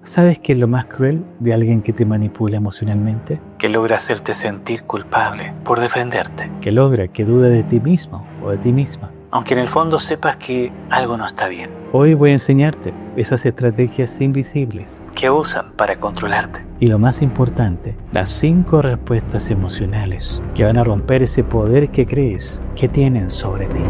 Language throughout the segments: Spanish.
¿Sabes qué es lo más cruel de alguien que te manipula emocionalmente? Que logra hacerte sentir culpable por defenderte. Que logra que dudes de ti mismo o de ti misma, aunque en el fondo sepas que algo no está bien. Hoy voy a enseñarte esas estrategias invisibles que usan para controlarte. Y lo más importante, las 5 respuestas emocionales que van a romper ese poder que crees que tienen sobre ti.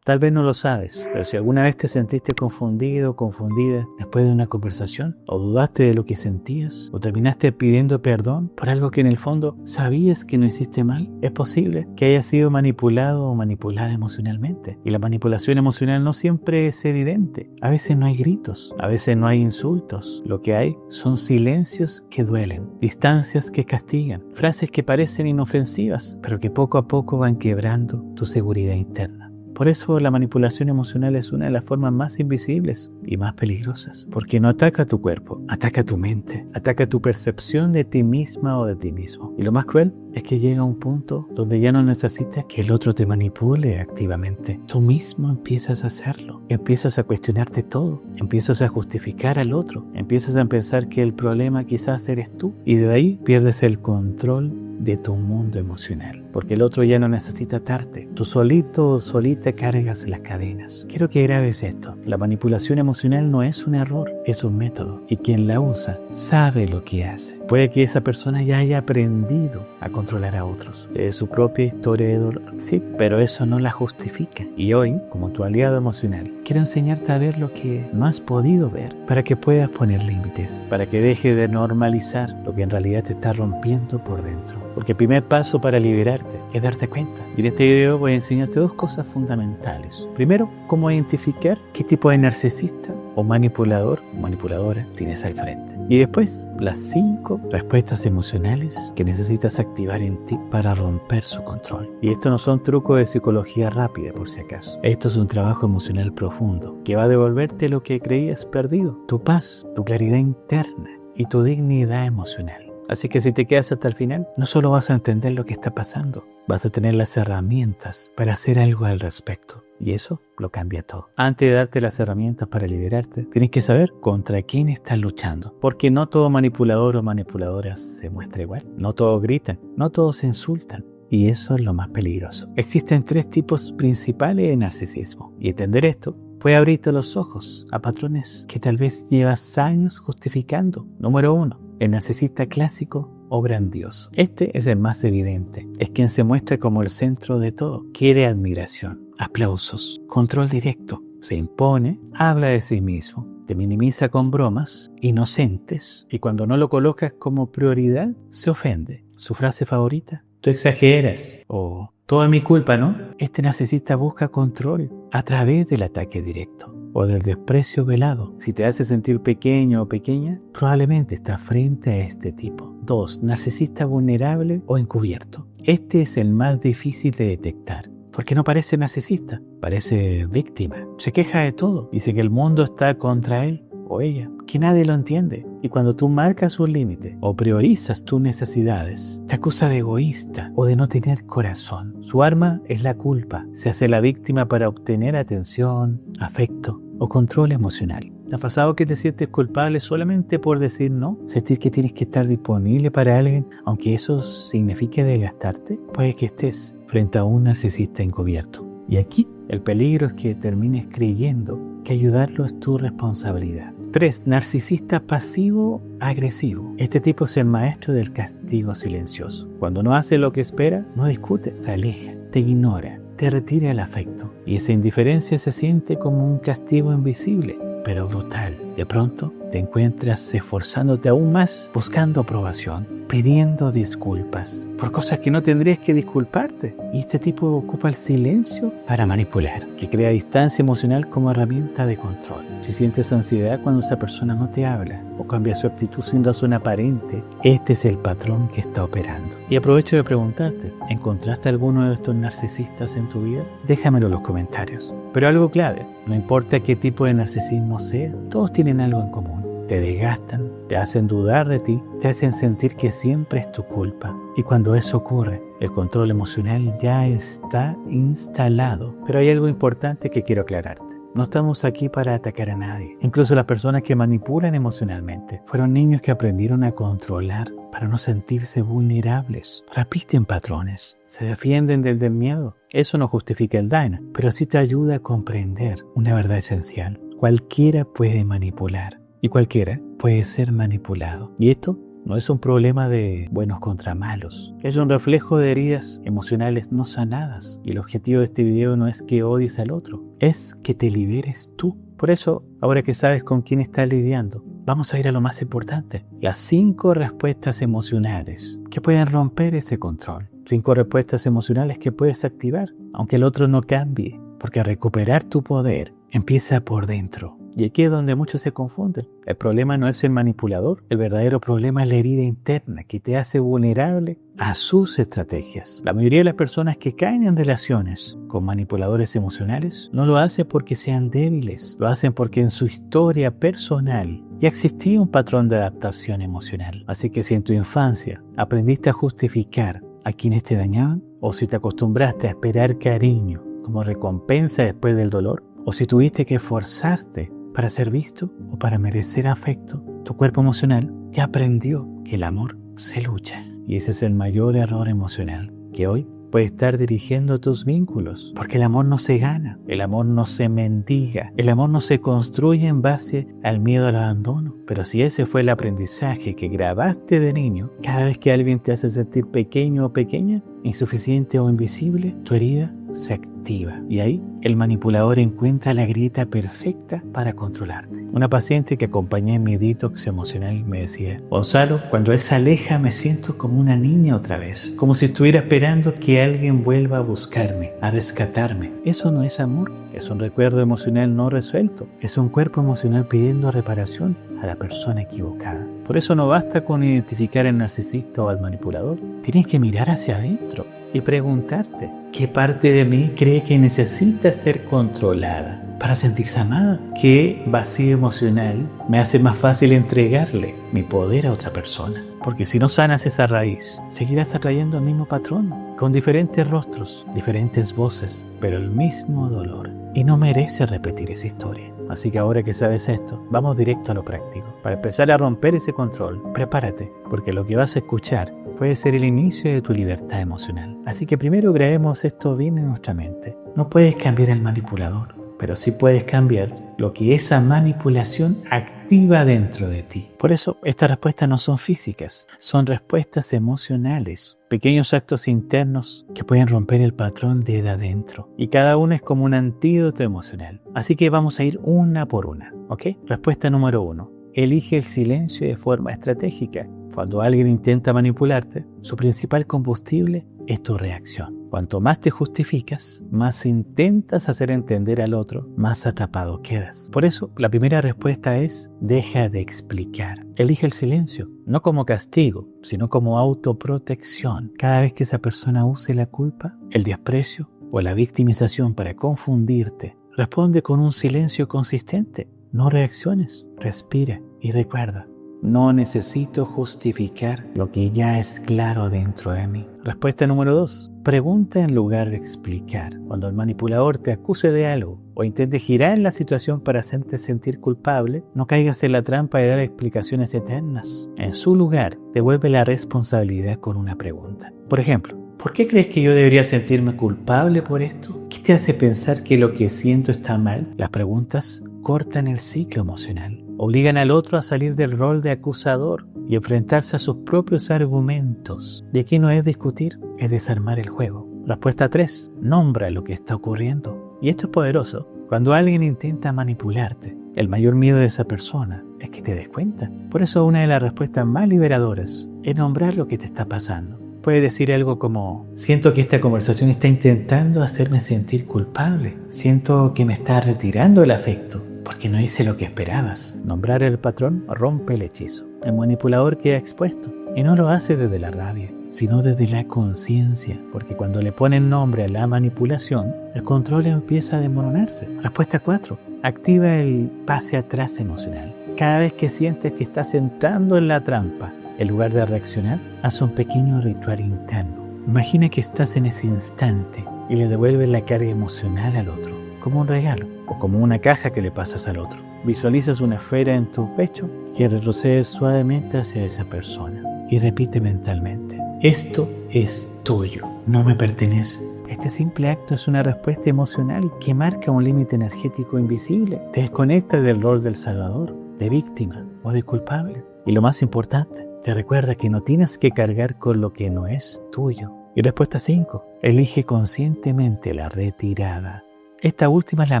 Tal vez no lo sabes, pero si alguna vez te sentiste confundido o confundida después de una conversación, o dudaste de lo que sentías, o terminaste pidiendo perdón por algo que en el fondo sabías que no hiciste mal, es posible que hayas sido manipulado o manipulada emocionalmente. Y la manipulación emocional no siempre es evidente. A veces no hay gritos, a veces no hay insultos. Lo que hay son silencios que duelen, distancias que castigan, frases que parecen inofensivas, pero que poco a poco van quebrando tu seguridad interna. Por eso la manipulación emocional es una de las formas más invisibles y más peligrosas, porque no ataca tu cuerpo, ataca tu mente, ataca tu percepción de ti misma o de ti mismo. Y lo más cruel es que llega un punto donde ya no necesitas que el otro te manipule activamente. Tú mismo empiezas a hacerlo, empiezas a cuestionarte todo, empiezas a justificar al otro, empiezas a pensar que el problema quizás eres tú, y de ahí pierdes el control de tu mundo emocional, porque el otro ya no necesita atarte. Tú solito o solita cargas las cadenas. Quiero que grabes esto. La manipulación emocional no es un error, es un método, y quien la usa sabe lo que hace. Puede que esa persona ya haya aprendido a controlar a otros de su propia historia de dolor, sí, pero eso no la justifica. Y hoy, como tu aliado emocional, quiero enseñarte a ver lo que no has podido ver, para que puedas poner límites, para que deje de normalizar lo que en realidad te está rompiendo por dentro. Porque el primer paso para liberarte es darte cuenta. Y en este video voy a enseñarte 2 cosas fundamentales. Primero, cómo identificar qué tipo de narcisista o manipulador o manipuladora tienes al frente. Y después, las 5 respuestas emocionales que necesitas activar en ti para romper su control. Y esto no son trucos de psicología rápida, por si acaso. Esto es un trabajo emocional profundo que va a devolverte lo que creías perdido: tu paz, tu claridad interna y tu dignidad emocional. Así que si te quedas hasta el final, no solo vas a entender lo que está pasando, vas a tener las herramientas para hacer algo al respecto. Y eso lo cambia todo. Antes de darte las herramientas para liberarte, tienes que saber contra quién estás luchando. Porque no todo manipulador o manipuladora se muestra igual. No todos gritan, no todos se insultan. Y eso es lo más peligroso. Existen 3 tipos principales de narcisismo. Y entender esto puede abrirte los ojos a patrones que tal vez llevas años justificando. Número 1. El narcisista clásico o grandioso. Este es el más evidente. Es quien se muestra como el centro de todo. Quiere admiración, aplausos, control directo. Se impone, habla de sí mismo, te minimiza con bromas inocentes, y cuando no lo colocas como prioridad, se ofende. Su frase favorita: tú exageras, o todo es mi culpa, ¿no? Este narcisista busca control a través del ataque directo o del desprecio velado. Si te hace sentir pequeño o pequeña, probablemente estás frente a este tipo. 2. Narcisista vulnerable o encubierto. Este es el más difícil de detectar, porque no parece narcisista, parece víctima. Se queja de todo, dice que el mundo está contra él o ella, que nadie lo entiende. Y cuando tú marcas un límite o priorizas tus necesidades, te acusa de egoísta o de no tener corazón. Su arma es la culpa. Se hace la víctima para obtener atención, afecto o control emocional. ¿Te ha pasado que te sientes culpable solamente por decir no? ¿Sentir que tienes que estar disponible para alguien, aunque eso signifique desgastarte? Puede que estés frente a un narcisista encubierto. Y aquí el peligro es que termines creyendo que ayudarlo es tu responsabilidad. 3. Narcisista pasivo-agresivo. Este tipo es el maestro del castigo silencioso. Cuando no hace lo que espera, no discute, se aleja, te ignora, te retira el afecto. Y esa indiferencia se siente como un castigo invisible, pero brutal. De pronto te encuentras esforzándote aún más, buscando aprobación, pidiendo disculpas por cosas que no tendrías que disculparte. Y este tipo ocupa el silencio para manipular, que crea distancia emocional como herramienta de control. Si sientes ansiedad cuando esa persona no te habla o cambia su actitud sin razón aparente, este es el patrón que está operando. Y aprovecho de preguntarte, ¿encontraste alguno de estos narcisistas en tu vida? Déjamelo en los comentarios. Pero algo clave, no importa qué tipo de narcisismo sea, todos tienen algo en común. Te desgastan, te hacen dudar de ti, te hacen sentir que siempre es tu culpa. Y cuando eso ocurre, el control emocional ya está instalado. Pero hay algo importante que quiero aclararte. No estamos aquí para atacar a nadie. Incluso las personas que manipulan emocionalmente fueron niños que aprendieron a controlar para no sentirse vulnerables. Repiten patrones, se defienden del miedo. Eso no justifica el daño, pero sí te ayuda a comprender una verdad esencial. Cualquiera puede manipular y cualquiera puede ser manipulado. Y esto no es un problema de buenos contra malos. Es un reflejo de heridas emocionales no sanadas. Y el objetivo de este video no es que odies al otro, es que te liberes tú. Por eso, ahora que sabes con quién estás lidiando, vamos a ir a lo más importante. Las 5 respuestas emocionales que pueden romper ese control. 5 respuestas emocionales que puedes activar, aunque el otro no cambie. Porque recuperar tu poder empieza por dentro. Y aquí es donde muchos se confunden. El problema no es el manipulador. El verdadero problema es la herida interna que te hace vulnerable a sus estrategias. La mayoría de las personas que caen en relaciones con manipuladores emocionales no lo hacen porque sean débiles. Lo hacen porque en su historia personal ya existía un patrón de adaptación emocional. Así que si en tu infancia aprendiste a justificar a quienes te dañaban, o si te acostumbraste a esperar cariño como recompensa después del dolor, o si tuviste que esforzarte para ser visto o para merecer afecto, tu cuerpo emocional ya aprendió que el amor se lucha. Y ese es el mayor error emocional que hoy puede estar dirigiendo tus vínculos. Porque el amor no se gana, el amor no se mendiga, el amor no se construye en base al miedo al abandono. Pero si ese fue el aprendizaje que grabaste de niño, cada vez que alguien te hace sentir pequeño o pequeña, insuficiente o invisible, tu herida se activa y ahí el manipulador encuentra la grieta perfecta para controlarte. Una paciente que acompañé en mi detox emocional me decía: Gonzalo, cuando él se aleja me siento como una niña otra vez, como si estuviera esperando que alguien vuelva a buscarme, a rescatarme. Eso no es amor, es un recuerdo emocional no resuelto, es un cuerpo emocional pidiendo reparación a la persona equivocada. Por eso no basta con identificar al narcisista o al manipulador, tienes que mirar hacia adentro y preguntarte: ¿qué parte de mí cree que necesita ser controlada para sentirse amada? ¿Qué vacío emocional me hace más fácil entregarle mi poder a otra persona? Porque si no sanas esa raíz, seguirás atrayendo el mismo patrón, con diferentes rostros, diferentes voces, pero el mismo dolor. Y no merece repetir esa historia. Así que ahora que sabes esto, vamos directo a lo práctico. Para empezar a romper ese control, prepárate, porque lo que vas a escuchar puede ser el inicio de tu libertad emocional. Así que primero grabemos esto bien en nuestra mente. No puedes cambiar al manipulador, pero sí puedes cambiar lo que esa manipulación activa dentro de ti. Por eso, estas respuestas no son físicas, son respuestas emocionales. Pequeños actos internos que pueden romper el patrón de adentro. Y cada uno es como un antídoto emocional. Así que vamos a ir una por una, ¿ok? Respuesta número 1. Elige el silencio de forma estratégica. Cuando alguien intenta manipularte, su principal combustible es tu reacción. Cuanto más te justificas, más intentas hacer entender al otro, más atrapado quedas. Por eso, la primera respuesta es: deja de explicar. Elige el silencio, no como castigo, sino como autoprotección. Cada vez que esa persona use la culpa, el desprecio o la victimización para confundirte, responde con un silencio consistente. No reacciones, respira y recuerda: no necesito justificar lo que ya es claro dentro de mí. Respuesta número 2. Pregunta en lugar de explicar. Cuando el manipulador te acuse de algo o intente girar la situación para hacerte sentir culpable, no caigas en la trampa de dar explicaciones eternas. En su lugar, devuelve la responsabilidad con una pregunta. Por ejemplo: ¿por qué crees que yo debería sentirme culpable por esto? ¿Qué te hace pensar que lo que siento está mal? Las preguntas cortan el ciclo emocional. Obligan al otro a salir del rol de acusador y enfrentarse a sus propios argumentos. Y aquí no es discutir, es desarmar el juego. Respuesta 3. Nombra lo que está ocurriendo. Y esto es poderoso. Cuando alguien intenta manipularte, el mayor miedo de esa persona es que te des cuenta. Por eso una de las respuestas más liberadoras es nombrar lo que te está pasando. Puede decir algo como: siento que esta conversación está intentando hacerme sentir culpable. Siento que me está retirando el afecto porque no hice lo que esperabas. Nombrar el patrón rompe el hechizo. El manipulador queda expuesto y no lo hace desde la rabia, sino desde la conciencia, porque cuando le ponen nombre a la manipulación, el control empieza a desmoronarse. Respuesta 4. Activa el pase atrás emocional. Cada vez que sientes que estás entrando en la trampa, en lugar de reaccionar, haz un pequeño ritual interno. Imagina que estás en ese instante y le devuelves la carga emocional al otro, como un regalo. o como una caja que le pasas al otro. Visualizas una esfera en tu pecho que retrocede suavemente hacia esa persona y repite mentalmente: esto es tuyo, no me pertenece. Este simple acto es una respuesta emocional que marca un límite energético invisible. Te desconecta del rol del salvador, de víctima o de culpable. Y lo más importante, te recuerda que no tienes que cargar con lo que no es tuyo. Y respuesta 5. Elige conscientemente la retirada. Esta última es la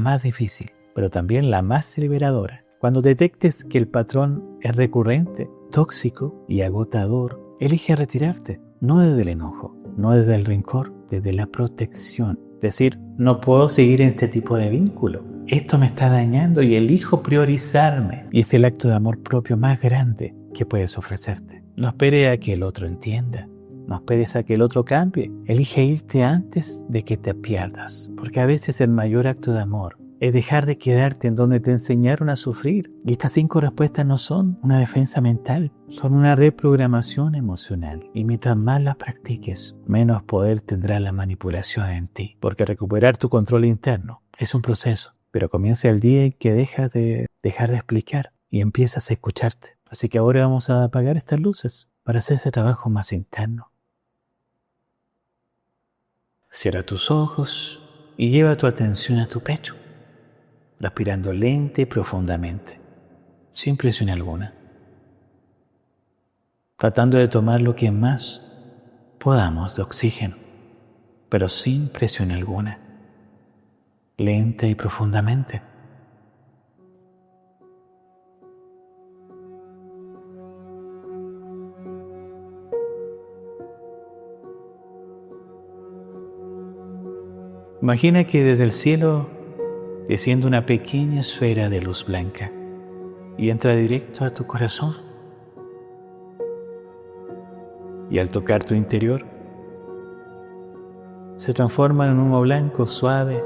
más difícil, pero también la más liberadora. Cuando detectes que el patrón es recurrente, tóxico y agotador, elige retirarte, no desde el enojo, no desde el rencor, desde la protección. Decir: no puedo seguir en este tipo de vínculo. Esto me está dañando y elijo priorizarme. Y es el acto de amor propio más grande que puedes ofrecerte. No esperes a que el otro entienda. No esperes a que el otro cambie. Elige irte antes de que te pierdas. Porque a veces el mayor acto de amor es dejar de quedarte en donde te enseñaron a sufrir. Y estas 5 respuestas no son una defensa mental, son una reprogramación emocional. Y mientras más las practiques, menos poder tendrá la manipulación en ti. Porque recuperar tu control interno es un proceso. Pero comienza el día en que dejas de explicar y empiezas a escucharte. Así que ahora vamos a apagar estas luces para hacer ese trabajo más interno. Cierra tus ojos y lleva tu atención a tu pecho, respirando lenta y profundamente, sin presión alguna, tratando de tomar lo que más podamos de oxígeno, pero sin presión alguna, lenta y profundamente. Imagina que desde el cielo desciende una pequeña esfera de luz blanca y entra directo a tu corazón. Y al tocar tu interior, se transforma en un humo blanco suave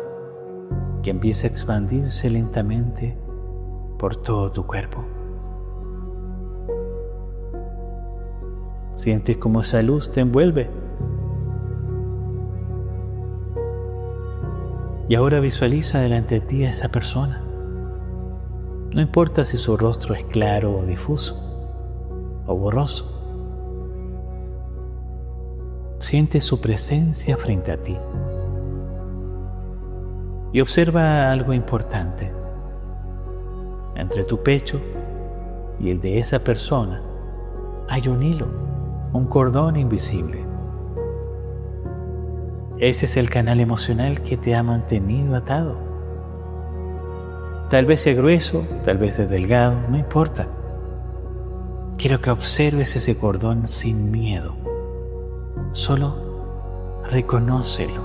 que empieza a expandirse lentamente por todo tu cuerpo. Sientes como esa luz te envuelve. Y ahora visualiza delante de ti a esa persona. No importa si su rostro es claro o difuso o borroso. Siente su presencia frente a ti. Y observa algo importante. Entre tu pecho y el de esa persona hay un hilo, un cordón invisible. Ese es el canal emocional que te ha mantenido atado. Tal vez sea grueso, tal vez es delgado, no importa. Quiero que observes ese cordón sin miedo. Solo reconócelo.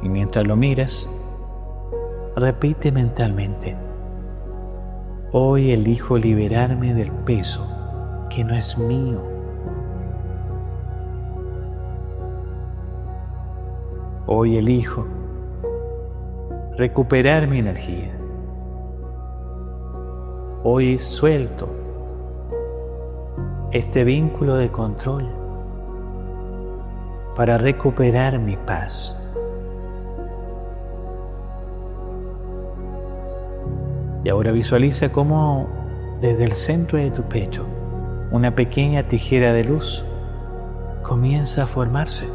Y mientras lo miras, repite mentalmente: hoy elijo liberarme del peso que no es mío. Hoy elijo recuperar mi energía. Hoy suelto este vínculo de control para recuperar mi paz. Y ahora visualiza cómo desde el centro de tu pecho una pequeña tijera de luz comienza a formarse.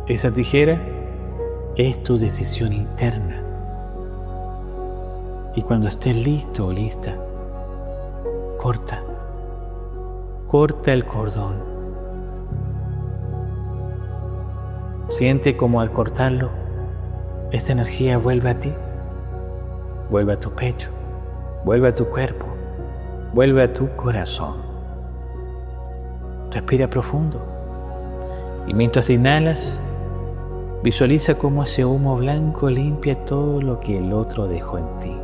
Esa tijera es tu decisión interna. Y cuando estés listo o lista, corta el cordón. Siente como al cortarlo, esta energía vuelve a ti, vuelve a tu pecho, vuelve a tu cuerpo, vuelve a tu corazón. Respira profundo y mientras inhalas, visualiza cómo ese humo blanco limpia todo lo que el otro dejó en ti.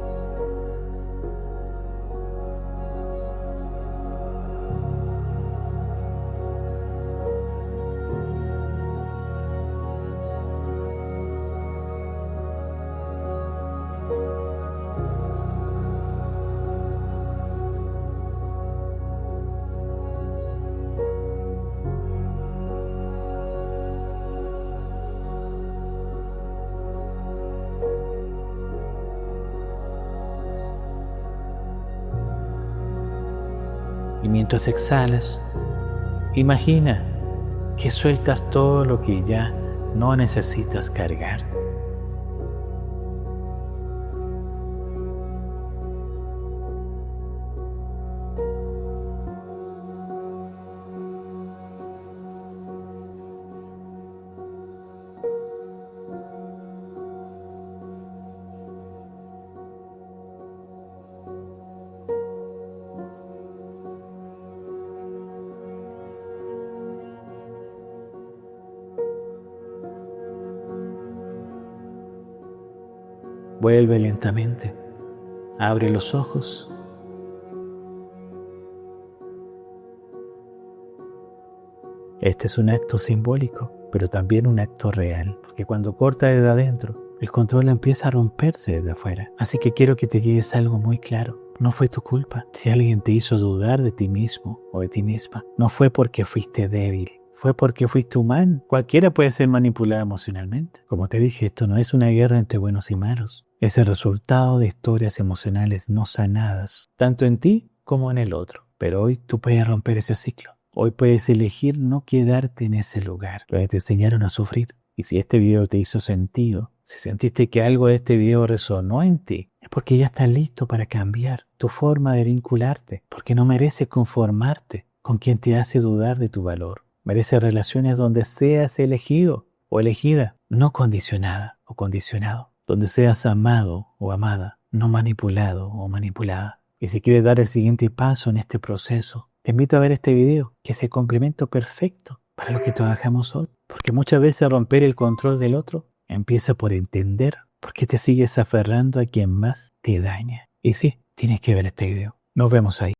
Y mientras exhalas, imagina que sueltas todo lo que ya no necesitas cargar. Vuelve lentamente, abre los ojos. Este es un acto simbólico, pero también un acto real, porque cuando corta desde adentro, el control empieza a romperse desde afuera. Así que quiero que te lleves algo muy claro. No fue tu culpa si alguien te hizo dudar de ti mismo o de ti misma. No fue porque fuiste débil. Fue porque fuiste humano. Cualquiera puede ser manipulado emocionalmente. Como te dije, esto no es una guerra entre buenos y malos. Es el resultado de historias emocionales no sanadas, tanto en ti como en el otro. Pero hoy tú puedes romper ese ciclo. Hoy puedes elegir no quedarte en ese lugar donde te enseñaron a sufrir. Y si este video te hizo sentido, si sentiste que algo de este video resonó en ti, es porque ya estás listo para cambiar tu forma de vincularte, porque no mereces conformarte con quien te hace dudar de tu valor. Mereces relaciones donde seas elegido o elegida, no condicionada o condicionado, donde seas amado o amada, no manipulado o manipulada. Y si quieres dar el siguiente paso en este proceso, te invito a ver este video, que es el complemento perfecto para lo que trabajamos hoy. Porque muchas veces romper el control del otro empieza por entender por qué te sigues aferrando a quien más te daña. Y sí, tienes que ver este video. Nos vemos ahí.